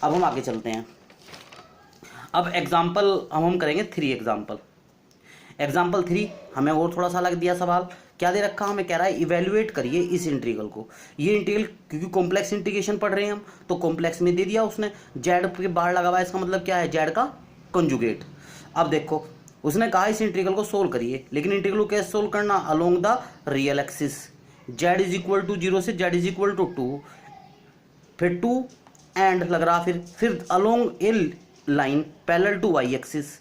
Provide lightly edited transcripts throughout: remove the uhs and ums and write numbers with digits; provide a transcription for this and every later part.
अब हम आगे चलते हैं। अब एग्जाम्पल हम करेंगे 3 एग्जाम्पल। एग्जाम्पल 3 हमें और थोड़ा सा अलग दिया सवाल, क्या दे रखा, हमें कह रहा है इवेल्युएट करिए इस इंटीग्रल को। ये इंटीग्रल क्योंकि कॉम्प्लेक्स इंटीग्रेशन पढ़ रहे हैं हम, तो कॉम्प्लेक्स में दे दिया उसने, जेड के बाहर लगा हुआ है, इसका मतलब क्या है, जेड का कंजुगेट। अब देखो उसने कहा इस इंटीग्रल को सोल्व करिए, लेकिन इंटीग्रल को कैसे सोल्व करना, along the real axis, Z is equal to 0 से जेड इज इक्वल टू 2, फिर 2 एंड लग रहा, फिर along a line parallel to Y axis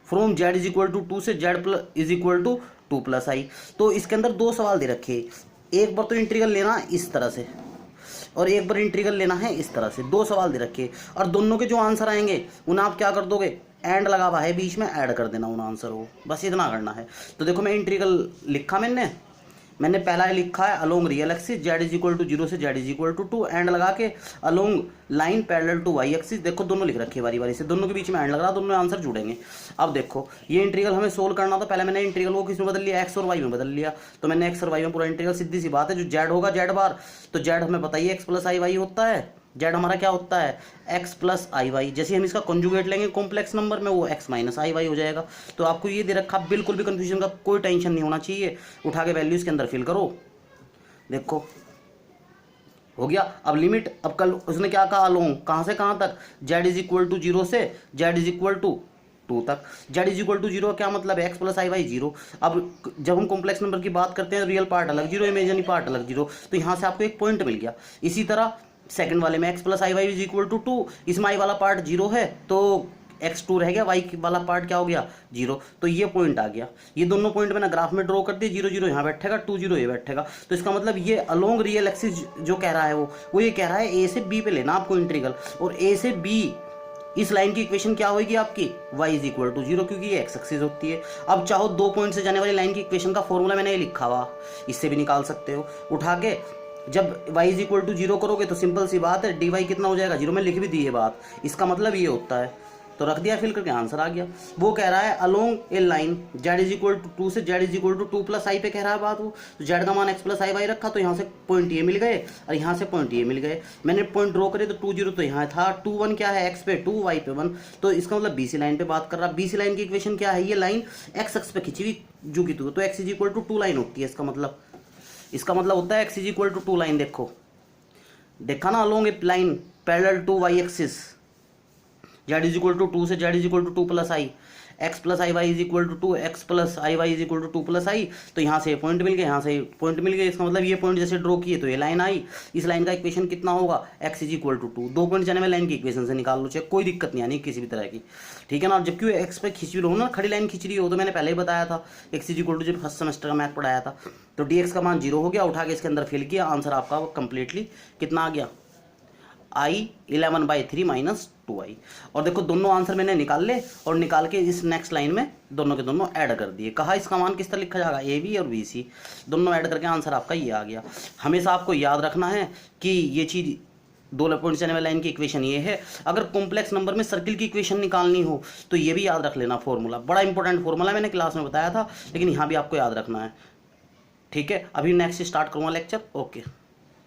from Z is equal to 2 से Z is equal to 2 plus I. तो इसके अंदर 2 सवाल दे रखे, एक बार तो इंटीग्रल लेना इस तरह से और एक बार इंटीग्रल लेना है इस तरह से, 2 सवाल दे रखे, और दोनों के जो आंसर आएंगे उन्हें आप क्या कर दोगे, एंड लगा हुआ है बीच में, ऐड कर देना उन आंसर को, बस इतना करना है। तो देखो मैं इंटीग्रल लिखा, मैंने पहला लिखा है along real axis Z is equal to 0 से Z is equal to 2 and लगा के along line parallel to Y axis. देखो दोनों लिख रखे बारी बारी से, दोनों के बीच में एंड लग रहा, दोनों आंसर जुड़ेंगे। अब देखो ये इंटीग्रल हमें सोल्व करना था, पहले मैंने इंटीग्रल को किस में बदल लिया, एक्स और वाई में बदल लिया। तो मैंने एक्स और वाई में पूरा इंटीग्रल, सीधी सी बात है, जो जेड होगा जेड बार, तो जेड हमें बताइए एक्स प्लस आई वाई होता है, जेड हमारा क्या होता है, एक्स प्लस आई वाई। जैसे हम इसका कंजुगेट लेंगे कॉम्प्लेक्स नंबर में, वो एक्स माइनस आई वाई हो जाएगा। तो आपको ये दे रखा, बिल्कुल भी कंफ्यूजन का कोई टेंशन नहीं होना चाहिए, उठा के वैल्यू इसके अंदर फिल करो। देखो हो गया। अब लिमिट, अब कल उसने क्या कहा, अलोंग कहाँ से कहाँ तक, जेड इज इक्वल टू 0 से जेड इज इक्वल टू 2 तक। जेड इज इक्वल टू 0 क्या मतलब है, एक्स प्लस आई वाई 0। अब जब हम कॉम्प्लेक्स नंबर की बात करते हैं, रियल पार्ट अलग 0, इमेजिनरी पार्ट अलग 0, तो यहाँ से आपको एक पॉइंट मिल गया। इसी तरह सेकंड वाले में X plus I Y is equal to 2, इसमें आई वाला पार्ट 0 है तो x2 रह गया, y वाला पार्ट क्या हो गया 0, तो ये पॉइंट आ गया। ये दोनों पॉइंट मैंने ग्राफ में ड्रॉ कर दिए, 0 0 यहाँ बैठेगा, 2 0 ये बैठेगा। तो इसका मतलब ये अलोंग रियल एक्सिस जो कह रहा है वो ये कह रहा है a से b पे लेना आपको इंटीग्रल, और a से b इस लाइन की इक्वेशन क्या होगी आपकी, y इज इक्वल टू 0, क्योंकि ये x एक्सिस होती है। अब चाहो 2 पॉइंट से जाने वाली लाइन की इक्वेशन का फॉर्मूला मैंने ये लिखा हुआ, इससे भी निकाल सकते हो उठा के। जब y इज इक्वल टू 0 करोगे तो सिंपल सी बात है, dy कितना हो जाएगा 0, में लिख भी दी है बात, इसका मतलब ये होता है। तो रख दिया फिल करके, आंसर आ गया। वो कह रहा है along a line Z is equal to 2 से Z is equal to 2 plus I पे कह रहा है बात वो, तो जेड का मान एक्स प्लस आई वाई रखा, तो यहाँ से पॉइंट ये मिल गए और यहाँ से पॉइंट ये मिल गए। मैंने पॉइंट ड्रॉ करे तो 2 0 तो यहाँ था, 2 1 क्या है, एक्स पे 2 वाई पे 1, तो इसका मतलब बीसी लाइन पे बात कर रहा। बीसी लाइन की इक्वेशन क्या है, ये लाइन एक्स एक्स पे खिंची हुई जो की तो X is equal to 2 line होती है। इसका मतलब होता है X is equal to 2 line. देखा ना, along a line parallel to Y axis, Z is equal to 2 से Z is equal to 2 plus I, X plus I Y is equal to 2, X plus I Y is equal to 2 plus I. तो यहाँ से point मिल गए, यहाँ से point मिल गए, इसका मतलब ये पॉइंट जैसे ड्रॉ किए तो ये लाइन आई। इस लाइन का इक्वेशन कितना होगा, X is equal to 2, 2 point जाने में लाइन की इक्वेशन से निकाल लो, चाहे कोई दिक्कत नहीं आनी किसी भी तरह की, ठीक है ना। जबकि एक्स पे खींच रही हो ना, खड़ी लाइन खींच रही हो, तो मैंने पहले ही बताया था एक्स इज इक्वल टू, जब फर्स्ट सेमेस्टर का मैथ पढ़ाया था, तो डी एक्स का मान 0 हो गया, उठा के इसके अंदर फिल किया, आंसर आपका कंप्लीटली कितना आ गया, आई 11/3 माइनस 2i। और देखो दोनों आंसर मैंने निकाल ले, और निकाल के इस नेक्स्ट लाइन में दोनों के दोनों ऐड कर दिए। कहा इसका मान किस तरह लिखा जाएगा, ए बी और बी सी, दोनों ऐड करके आंसर आपका ये आ गया। हमेशा आपको याद रखना है कि ये चीज़ 2 पॉइंट जाने वाली लाइन की इक्वेशन ये है। अगर कॉम्प्लेक्स नंबर में सर्किल की इक्वेशन निकालनी हो तो ये भी याद रख लेना फॉर्मूला, बड़ा इंपॉर्टेंट फॉर्मूला, मैंने क्लास में बताया था, लेकिन यहाँ भी आपको याद रखना है, ठीक है। अभी नेक्स्ट स्टार्ट करूँगा लेक्चर, ओके।